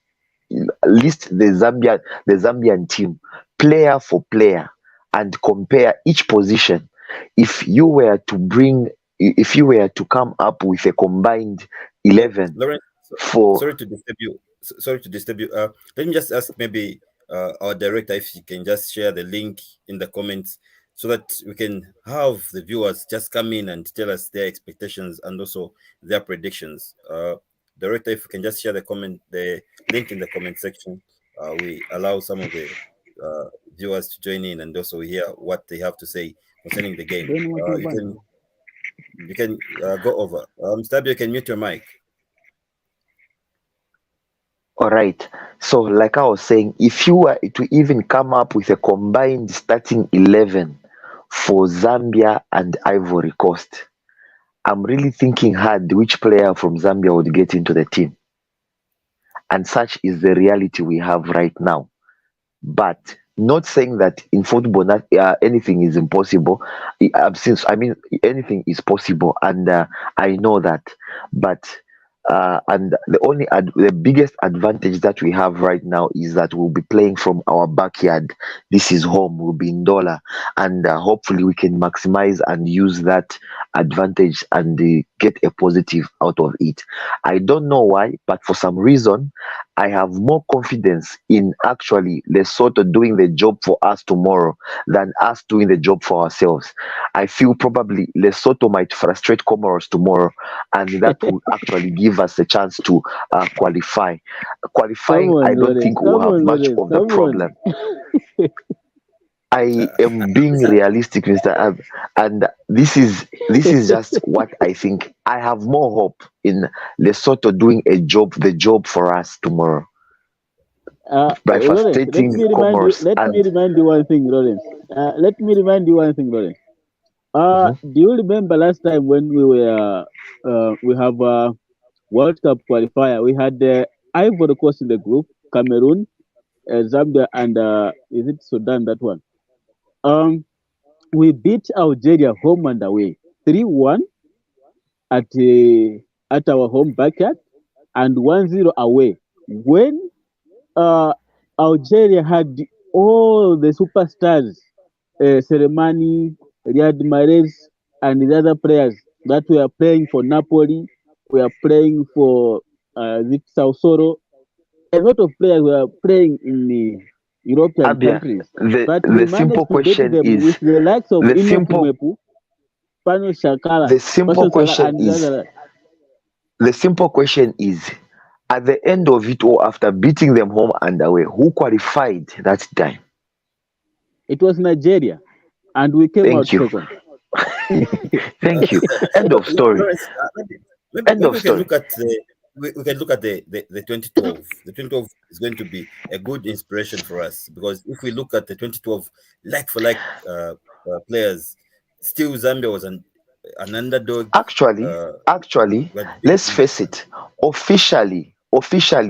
[SPEAKER 2] list the Zambian team player for player and compare each position, if you were to bring if you were to come up with a combined 11
[SPEAKER 1] Lawrence,
[SPEAKER 2] for
[SPEAKER 1] sorry to disturb you. Sorry to disturb you. Let me just ask maybe our director if you can just share the link in the comments so that we can have the viewers just come in and tell us their expectations and also their predictions. Director, if you can just share the link in the comment section, we allow some of the viewers to join in and also hear what they have to say concerning the game. You can go over. Stabio, you can mute your mic.
[SPEAKER 2] all right. So like I was saying, if you were to even come up with a combined starting 11 for Zambia and Ivory Coast, I'm really thinking hard which player from Zambia would get into the team. And such is the reality we have right now. But not saying that in football anything is impossible. I mean, anything is possible, and I know that. But and the biggest advantage that we have right now is that we'll be playing from our backyard. This is home. We'll be in Dollar, and hopefully we can maximize and use that advantage and get a positive out of it. I don't know why, but for some reason I have more confidence in actually Lesotho doing the job for us tomorrow than us doing the job for ourselves. I feel probably Lesotho might frustrate Comoros tomorrow, and that will actually give us a chance to qualify.
[SPEAKER 4] Come
[SPEAKER 2] Qualifying, I
[SPEAKER 4] on,
[SPEAKER 2] don't
[SPEAKER 4] Lawrence.
[SPEAKER 2] think we'll
[SPEAKER 4] Come
[SPEAKER 2] have
[SPEAKER 4] on,
[SPEAKER 2] much
[SPEAKER 4] Lawrence.
[SPEAKER 2] of the
[SPEAKER 4] Come on.
[SPEAKER 2] problem. I am being realistic, Mr. Ab, and this is just what I think. I have more hope in Lesotho doing the job for us tomorrow by
[SPEAKER 4] Lawrence, let
[SPEAKER 2] frustrating
[SPEAKER 4] me remind you.
[SPEAKER 2] Comoros
[SPEAKER 4] Let me
[SPEAKER 2] and
[SPEAKER 4] remind you one thing, Lawrence. Let me remind you one thing, Lawrence.
[SPEAKER 2] Mhm.
[SPEAKER 4] Do you remember last time when we have World Cup qualifier? We had Ivory Coast in the group, Cameroon, Zambia and is it Sudan? That one. Um, we beat Algeria home and away 3-1 at our home backyard and 1-0 away. When uh, Algeria had all the superstars, Seremani, Riyad Mahrez, and the other players that were playing for Napoli, were playing for Sausoro. A lot of players were playing in the European
[SPEAKER 2] Abia,
[SPEAKER 4] countries,
[SPEAKER 2] the
[SPEAKER 4] but we
[SPEAKER 2] the simple
[SPEAKER 4] managed to beat
[SPEAKER 2] question
[SPEAKER 4] them
[SPEAKER 2] is
[SPEAKER 4] with the likes of
[SPEAKER 2] the
[SPEAKER 4] Enoch
[SPEAKER 2] simple
[SPEAKER 4] Mwepu, Pano Shakala,
[SPEAKER 2] the simple
[SPEAKER 4] Pastor Sala,
[SPEAKER 2] question
[SPEAKER 4] and the
[SPEAKER 2] is
[SPEAKER 4] other.
[SPEAKER 2] the simple question is at the end of it all, after beating them home and away, who qualified that time?
[SPEAKER 4] It was Nigeria, and we came out
[SPEAKER 2] Thank you.
[SPEAKER 4] second.
[SPEAKER 2] Thank you. End of story.
[SPEAKER 1] Lawrence,
[SPEAKER 2] End
[SPEAKER 1] maybe
[SPEAKER 2] of
[SPEAKER 1] we can
[SPEAKER 2] story.
[SPEAKER 1] look at we can look at the 2012. The 2012 is going to be a good inspiration for us because if we look at the 2012 like for like players, still Zambia was an underdog.
[SPEAKER 2] Actually,
[SPEAKER 1] Uh,
[SPEAKER 2] actually,
[SPEAKER 1] but
[SPEAKER 2] let's face it. Officially,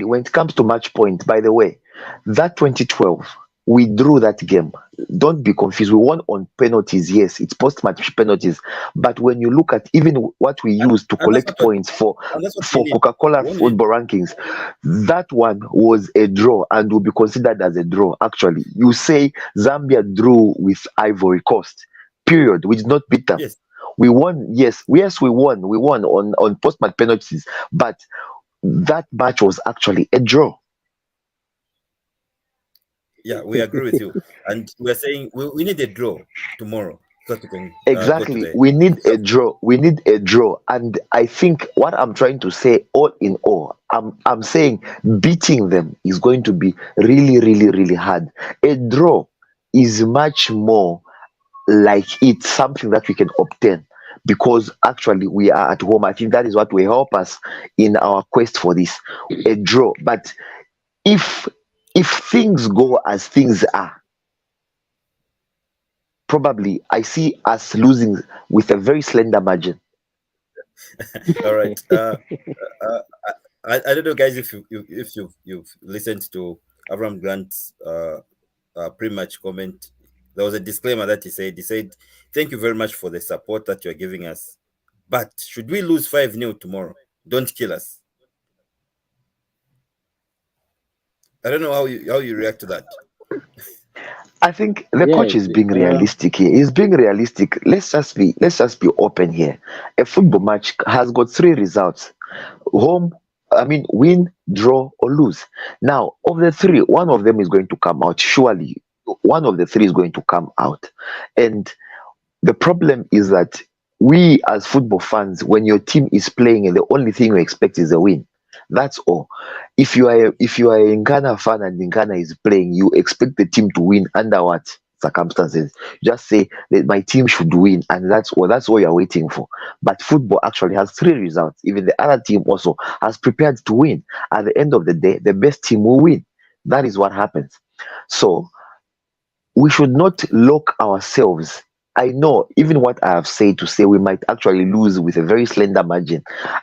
[SPEAKER 2] when it comes to match point, by the way, that 2012, we drew that game. Don't be confused. We won on penalties. Yes, it's post-match penalties. But when you look at even what we
[SPEAKER 1] and,
[SPEAKER 2] used to
[SPEAKER 1] and that's
[SPEAKER 2] collect
[SPEAKER 1] what
[SPEAKER 2] points for
[SPEAKER 1] and that's what we
[SPEAKER 2] for
[SPEAKER 1] need.
[SPEAKER 2] Coca-Cola
[SPEAKER 1] We only need
[SPEAKER 2] football rankings, that one was a draw and will be considered as a draw. Actually, you say Zambia drew with Ivory Coast. Period. We did not beat them.
[SPEAKER 1] yes,
[SPEAKER 2] We won, yes, we won. We won on post-match penalties, but that match was actually a draw.
[SPEAKER 1] yeah, we agree with you, and we're saying we need a draw tomorrow so that we can go to
[SPEAKER 2] Exactly.
[SPEAKER 1] the
[SPEAKER 2] We need a draw. We need a draw. And I think what I'm trying to say, all in all, I'm saying beating them is going to be really, really, really hard. A draw is much more like it's something that we can obtain because actually we are at home. I think that is what will help us in our quest for this a draw. But if if things go as things are, probably I see us losing with a very slender margin.
[SPEAKER 1] all right. Uh, I don't know, guys, if you've listened to Avram Grant's pre-match comment. There was a disclaimer that he said, "Thank you very much for the support that you are giving us, but should we lose 5-0 tomorrow, don't kill us." I don't know how you react to that.
[SPEAKER 2] I think the coach
[SPEAKER 4] Yes,
[SPEAKER 2] is being realistic here. He's being realistic. Let's just be open here. A football match has got three results: home, I mean, win, draw, or lose. Now, of the three, one of them is going to come out. Surely, one of the three is going to come out. And the problem is that we as football fans, when your team is playing and the only thing you expect is a win, that's all. If you are a Ghana fan and Ghana is playing, you expect the team to win under what circumstances? Just say that my team should win, and that's what you're waiting for. But football actually has three results. Even the other team also has prepared to win. At the end of the day, the best team will win. That is what happens. So we should not lock ourselves. I know even what I have said to say we might actually lose with a very slender margin.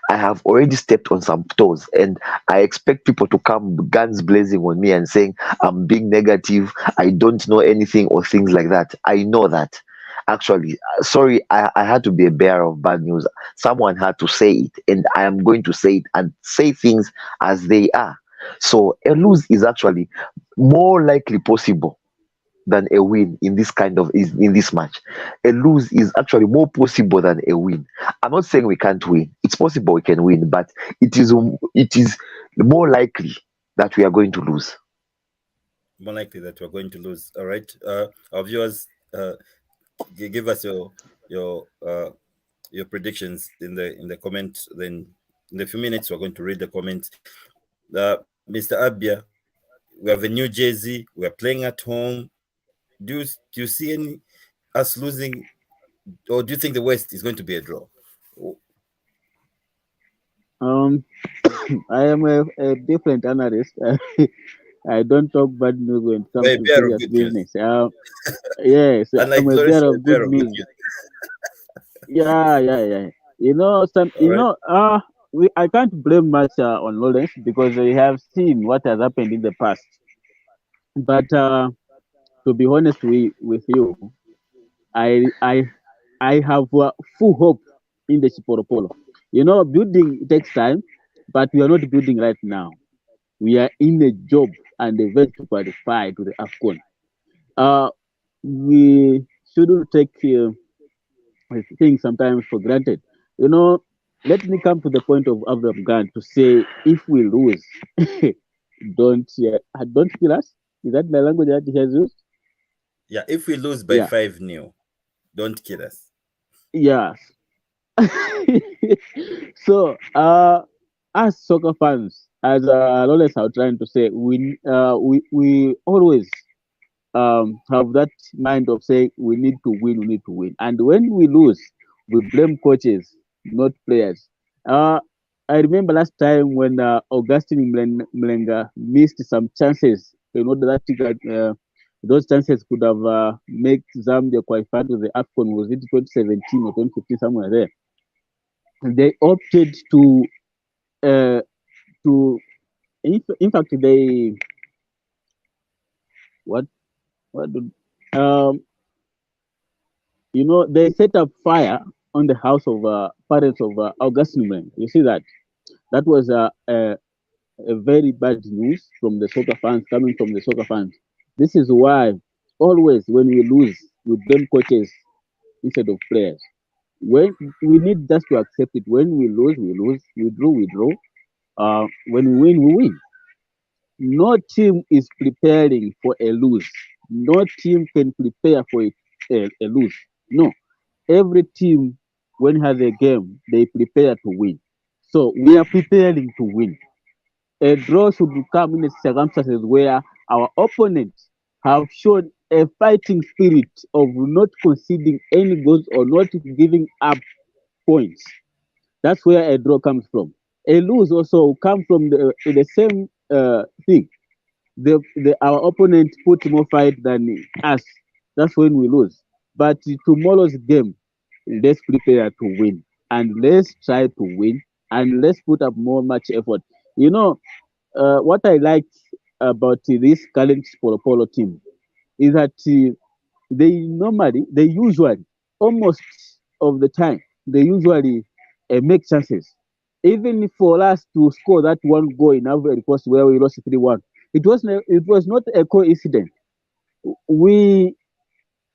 [SPEAKER 2] I have already stepped on some toes, and I expect people to come guns blazing on me and saying I'm being negative, I don't know anything, or things like that. I know that. Actually, sorry, I had to be a bearer of bad news. Someone had to say it, and I am going to say it and say things as they are. So a lose is actually more likely possible than a win in this in this match. A lose is actually more possible than a win. I'm not saying we can't win. It's possible we can win, but it is more likely that we are going to lose.
[SPEAKER 1] More likely that we're going to lose. All right, our viewers, give us your uh, your predictions in the comment. Then in a few minutes we're going to read the comments. Mr. Abia, we have a new jersey. We are playing at home. Do you see any us losing, or do you think the West is going to be a draw? Oh,
[SPEAKER 4] um, I am a different analyst. I don't talk bad news when it comes
[SPEAKER 1] we're a
[SPEAKER 4] to
[SPEAKER 1] bearer of
[SPEAKER 4] serious
[SPEAKER 1] good news.
[SPEAKER 4] business. Yes, I'm
[SPEAKER 1] Unlike
[SPEAKER 4] a
[SPEAKER 1] Lawrence,
[SPEAKER 4] bearer
[SPEAKER 1] you're a
[SPEAKER 4] of good
[SPEAKER 1] bearer of good
[SPEAKER 4] news.
[SPEAKER 1] news.
[SPEAKER 4] Yeah, yeah, yeah.
[SPEAKER 1] All right.
[SPEAKER 4] I can't blame much on Lawrence because we have seen what has happened in the past. But to be honest with you, I I I have full hope in the Chipolopolo. Building takes time, but we are not building right now. We are in a job and event to qualify to the AFCON. Uh, we shouldn't take things sometimes for granted. You know, Let me come to the point of Afghan to say if we lose, don't kill us. Is that the language that he has used?
[SPEAKER 1] Yeah, if we lose by
[SPEAKER 4] Yeah,
[SPEAKER 1] 5-0, don't kill us.
[SPEAKER 4] yeah. So, as soccer fans, as Lawless are trying to say, we always have that mind of saying we need to win. And when we lose, we blame coaches, not players. Uh, I remember last time when Augustine Mlenga missed some chances. That those chances could have made Zambia qualify to the AFCON. Was it 2017 or 2015, somewhere there? They opted uh, to in fact what what do, um they set up fire on the house of parents of August Newman. You see that? That was a very bad news from the soccer fans, coming from the soccer fans. This is why always when we lose, we blame coaches instead of players. When we need just to accept it. When we lose, we lose. We draw, we draw. When we win, we win. No team is preparing for a lose. No team can prepare for a lose. No, every team when has a game they prepare to win. So we are preparing to win. A draw should come in circumstances where our opponents have shown a fighting spirit of not conceding any goals or not giving up points. That's where a draw comes from. A lose also comes from the same thing. Our opponent put more fight than us. That's when we lose. But tomorrow's game, let's prepare to win and let's try to win and let's put up more much effort. What I like about this current Polo Polo team is that they usually, almost of the time, they usually make chances. Even for us to score that one goal in Ivory Coast where we lost 3-1, it was not a coincidence. We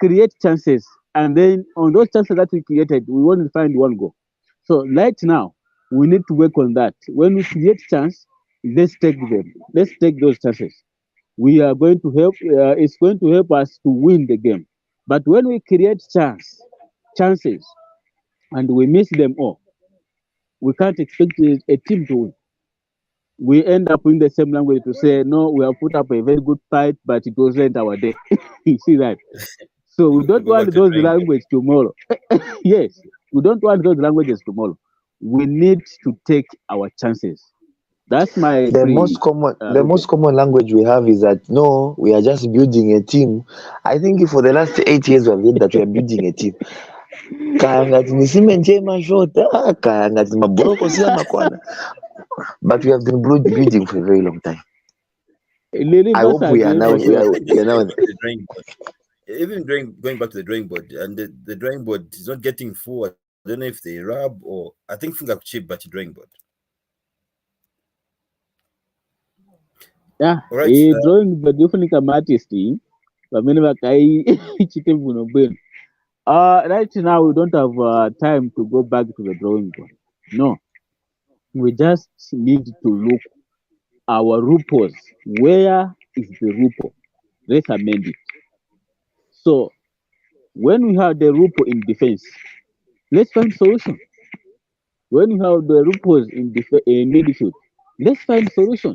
[SPEAKER 4] create chances, and then on those chances that we created, we only find one goal. So right now, we need to work on that. When we create chance, let's take them. Let's take those chances. We are going to help. It's going to help us to win the game. But when we create chances, and we miss them all, we can't expect a team to win. We end up in the same language to say, no, we have put up a very good fight, but it wasn't our day. You see that? So we
[SPEAKER 1] We
[SPEAKER 4] don't
[SPEAKER 1] go back
[SPEAKER 4] want
[SPEAKER 1] to
[SPEAKER 4] those
[SPEAKER 1] drawing board.
[SPEAKER 4] language tomorrow. Yes, we don't want those languages tomorrow. We need to take our chances. That's my
[SPEAKER 2] The
[SPEAKER 4] plea,
[SPEAKER 2] most
[SPEAKER 4] Ruben.
[SPEAKER 2] common language we have is that no, we are just building a team. I think for the last 8 years we have heard that we are building a team. Kaya ngati ni cement mashota, kaya ngati maboroko sila makwana. But we have been building for a very long time.
[SPEAKER 4] Lili
[SPEAKER 2] I hope we are
[SPEAKER 4] Masage,
[SPEAKER 2] now
[SPEAKER 1] Even
[SPEAKER 2] we
[SPEAKER 4] Masage.
[SPEAKER 2] are,
[SPEAKER 1] even
[SPEAKER 2] we are
[SPEAKER 1] just
[SPEAKER 2] now
[SPEAKER 1] going back to the drawing board. Even going back to the drawing board, and the drawing board is not getting full. I don't know if they rub or I think finger cheap, but drawing board.
[SPEAKER 4] Yeah,
[SPEAKER 1] All right.
[SPEAKER 4] drawing but different artist. Pamene vakai chite mvuno bwenu. Right now we don't have time to go back to the drawing board. No, we just need to look our RUPOs. Where is the RUPO? Let's amend it. So when we have the RUPO in defense, let's find solution. When we have the RUPOs in midfield, let's find solution.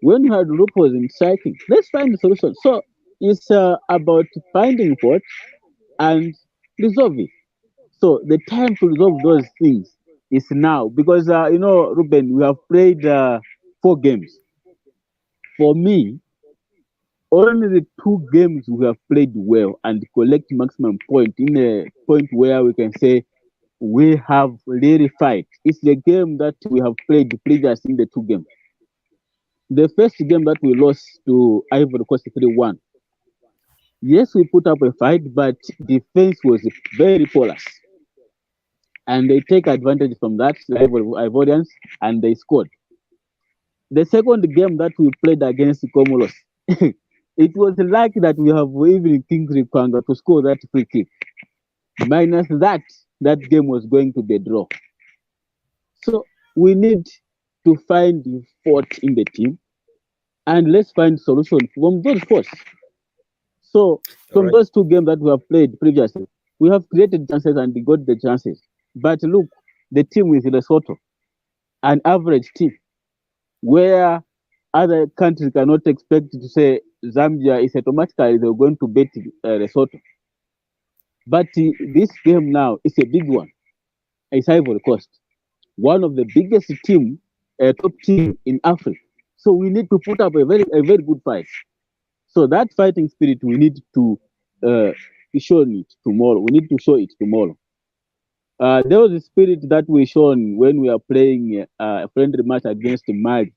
[SPEAKER 4] When we have the RUPOs in striking, let's find the solution. So it's about finding what and resolve it. So the time to resolve those things is now because Ruben, we have played 4 games. For me, only the 2 games we have played well and collect maximum point in a point where we can say we have really fight. It's the game that we have played previous in the 2 games. The first game that we lost to Ivory Coast 3-1. Yes, we put up a fight, but defense was very porous. And they take advantage from that, the Ivorians, and they scored. The second game that we played against Comoros, it was lucky that we have even Kingsley Kwanga to score that free kick. Minus that, that game was going to be a draw. So we need to find fault in the team, and let's find solution from those faults. So from
[SPEAKER 1] right.
[SPEAKER 4] those two games that we have played previously, we have created chances and we got the chances. But look, the team with Lesotho, an average team, where other countries cannot expect to say Zambia is automatically they're going to beat Lesotho. But this game now is a big one. It's Ivory Coast, one of the biggest team, top team in Africa. So we need to put up a very good fight. So that fighting spirit we need to show it tomorrow. We need to show it tomorrow. There was a spirit that we shown when we are playing a friendly match against Mali.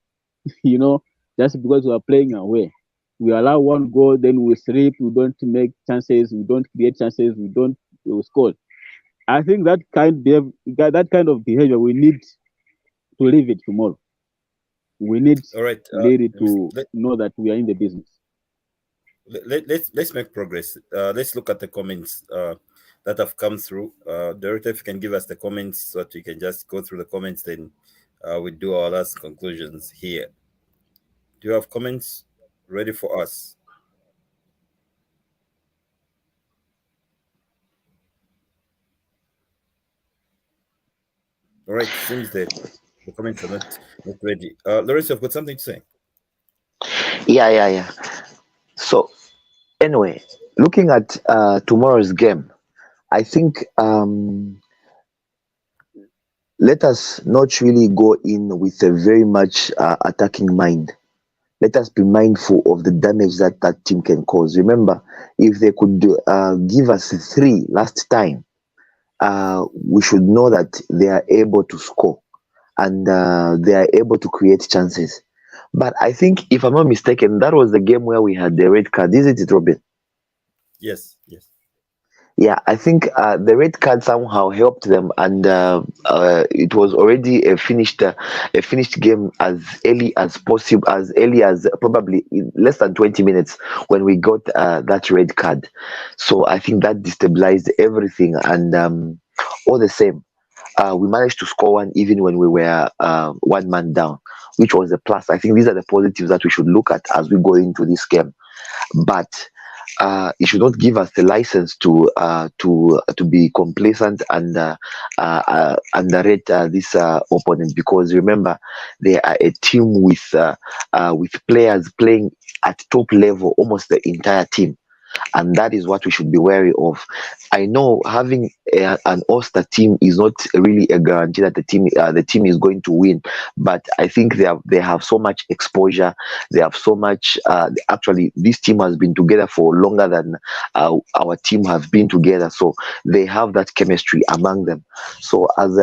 [SPEAKER 4] You know, just because we are playing away, we allow one goal, then we sleep. We don't make chances. We don't create chances. We don't score. I think that kind of behavior we need to leave it tomorrow. We need
[SPEAKER 1] All right.
[SPEAKER 4] really to know that we are in the business.
[SPEAKER 1] Let's make progress. Let's look at the comments that have come through. Director, if you can give us the comments so that we can just go through the comments, then we do our last conclusions here. Do you have comments ready for us? All right, seems that the comments are not ready. Lawrence, you've got something to say?
[SPEAKER 2] Yeah. So anyway, looking at tomorrow's game, I think let us not really go in with a very much attacking mind. Let us be mindful of the damage that that team can cause. Remember, if they could give us 3 last time, we should know that they are able to score and they are able to create chances. But I think, if I'm not mistaken, that was the game where we had the red card. Isn't it, Robin?
[SPEAKER 1] Yes.
[SPEAKER 2] Yeah, I think the red card somehow helped them, and it was already a finished game as early as possible, as early as probably in less than 20 minutes when we got that red card. So I think that destabilized everything, and all the same, we managed to score one even when we were one man down, which was a plus. I think these are the positives that we should look at as we go into this game. But it should not give us the license to be complacent and underrate this opponent, because remember, they are a team with players playing at top level, almost the entire team. And that is what we should be wary of. I know having an All-Star team is not really a guarantee that the team is going to win, but I think they have so much exposure. They have so much. Actually, this team has been together for longer than our team have been together, so they have that chemistry among them. So as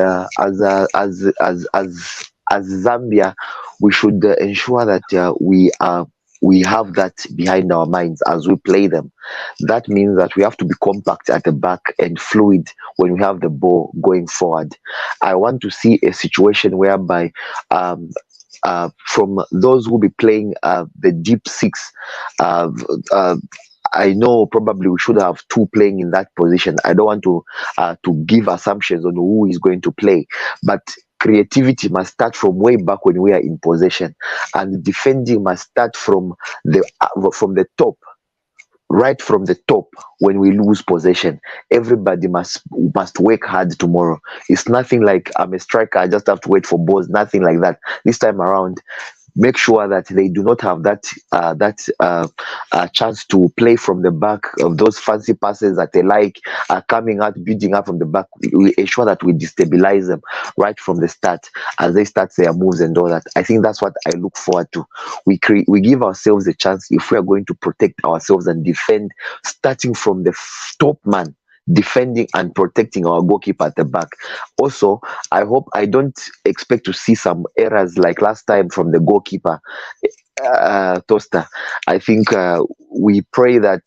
[SPEAKER 2] Zambia, we should ensure that we have that behind our minds as we play them. That means that we have to be compact at the back and fluid when we have the ball going forward. I want to see a situation whereby from those who be playing the deep 6, I know probably we should have 2 playing in that position. I don't want to give assumptions on who is going to play, but creativity must start from way back when we are in possession, and defending must start from the top, right from the top. When we lose possession, everybody must work hard tomorrow. It's nothing like I'm a striker, I just have to wait for balls. Nothing like that. This time around, make sure that they do not have that chance to play from the back, of those fancy passes that they like coming out, building up from the back. We ensure that we destabilize them right from the start as they start their moves and all that. I think that's what I look forward to. We give ourselves a chance if we are going to protect ourselves and defend, starting from the top man, defending and protecting our goalkeeper at the back. Also, I don't expect to see some errors like last time from the goalkeeper, Toaster. I think we pray that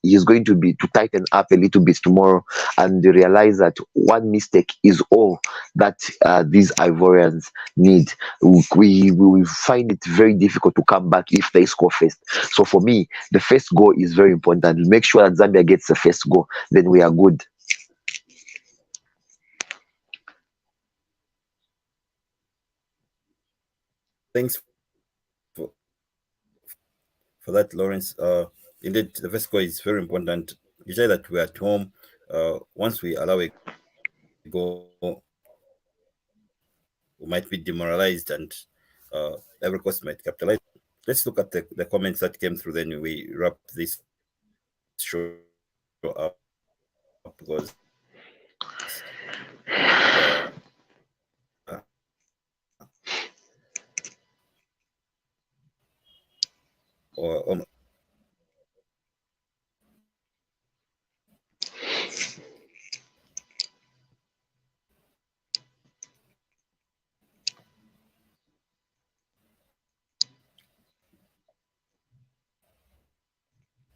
[SPEAKER 2] he's going to tighten up a little bit tomorrow and realize that one mistake is all that these Ivorians need. We will find it very difficult to come back if they score first. So for me, the first goal is very important. Make sure that Zambia gets the first goal, then we are good.
[SPEAKER 1] Thanks for that, Lawrence. Indeed, the first goal is very important. You say that we're at home. Once we allow a goal, we might be demoralized, and Ivory Coast might capitalize. Let's look at the comments that came through. Then we wrap this show up because or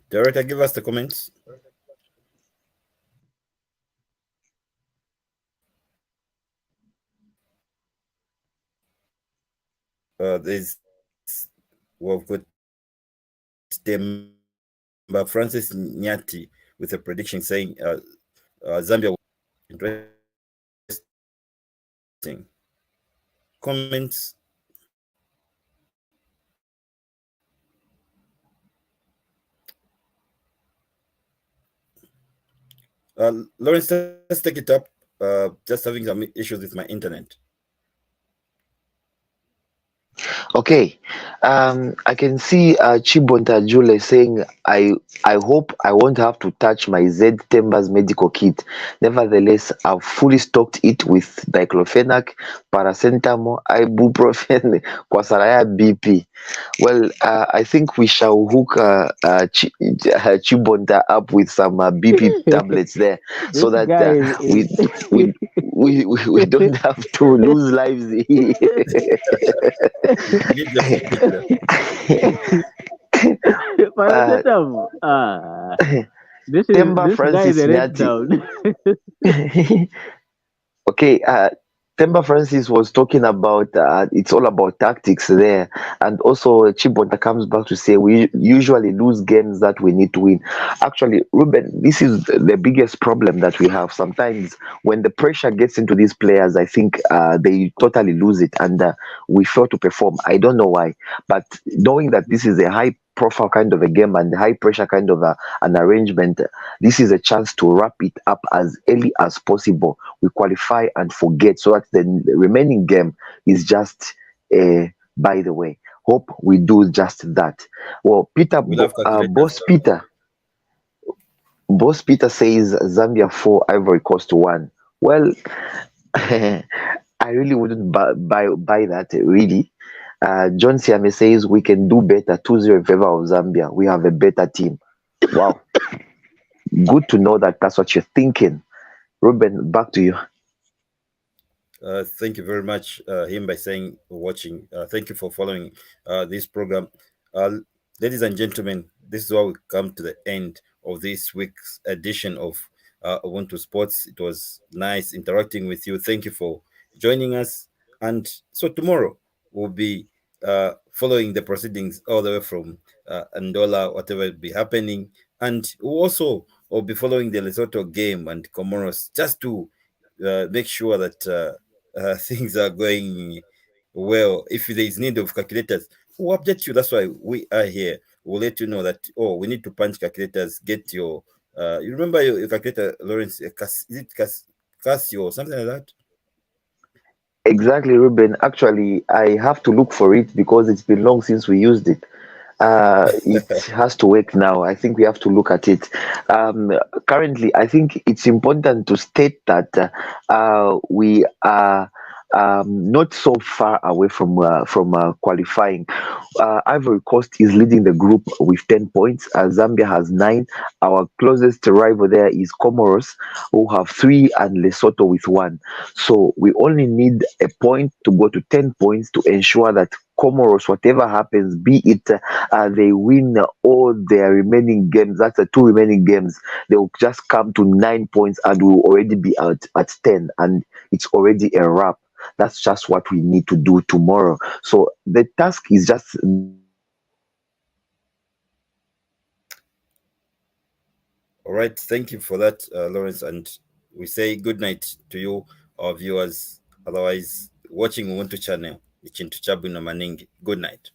[SPEAKER 1] Director, give us the comments. We've got Temba Francis Nyati with a prediction saying Zambia will interesting. Comments. Lawrence, let's take it up. Just having some issues with my internet.
[SPEAKER 2] Okay, I can see Chibonta Jule saying, I hope I won't have to touch my Z Timbers medical kit. Nevertheless, I've fully stocked it with diclofenac, paracetamol, ibuprofen, Kwasaraya BP. Well, I think we shall hook Chibonta up with some BP tablets there, so
[SPEAKER 4] This
[SPEAKER 2] that
[SPEAKER 4] guy
[SPEAKER 2] we don't have to lose lives.
[SPEAKER 1] We need the
[SPEAKER 4] paracetamol. This
[SPEAKER 2] Temba
[SPEAKER 4] guy is
[SPEAKER 2] Francis
[SPEAKER 4] a
[SPEAKER 2] Nyati.
[SPEAKER 4] letdown.
[SPEAKER 2] Okay, Temba Francis was talking about it's all about tactics there, and also Chibonta comes back to say we usually lose games that we need to win. Actually, Reuben, this is the biggest problem that we have. Sometimes when the pressure gets into these players, I think they totally lose it, and we fail to perform. I don't know why, but knowing that this is a high profile kind of a game and high pressure kind of an arrangement, this is a chance to wrap it up as early as possible. We qualify and forget, so that the remaining game is just by the way. Hope we do just that. Well,
[SPEAKER 1] we'll have calculators.
[SPEAKER 2] Boss Peter says Zambia 4, Ivory Coast 1. Well, I really wouldn't buy that, really. John Siame says we can do better, 2-0 in favor of Zambia. We have a better team. Wow. Good to know that that's what you're thinking. Reuben, back to you.
[SPEAKER 1] Thank you very much, him, by saying watching. Thank you for following this program. Uh, Ladies and gentlemen, this is where we come to the end of this week's edition of Ubuntu Sports. It was nice interacting with you. Thank you for joining us. And so tomorrow we'll be following the proceedings all the way from Andola, whatever will be happening. And we'll also will be following the Lesotho game and Comoros, just to make sure that things are going well. If there is need of calculators, we'll update you. That's why we are here. We'll let you know that, oh, we need to punch calculators. Get your you remember your calculator, Lawrence? Is it Casio or something like that?
[SPEAKER 2] Exactly, Ruben. Actually, I have to look for it because it's been long since we used it. It has to work now. I think we have to look at it. Currently, I think it's important to state that we are not so far away from qualifying. Ivory Coast is leading the group with 10 points. Zambia has 9. Our closest rival there is Comoros, who have 3, and Lesotho with 1. So we only need a point to go to 10 points to ensure that Comoros, whatever happens, be it they win all their remaining games, that's the 2 remaining games, they will just come to 9 points and will already be at 10, and it's already a wrap. That's just what we need to do tomorrow. So the task is just
[SPEAKER 1] All right, thank you for that, Lawrence, and we say good night to you, our viewers. Otherwise, watching Ubuntu channel, Ichintu Chabu na Maningi. Good night.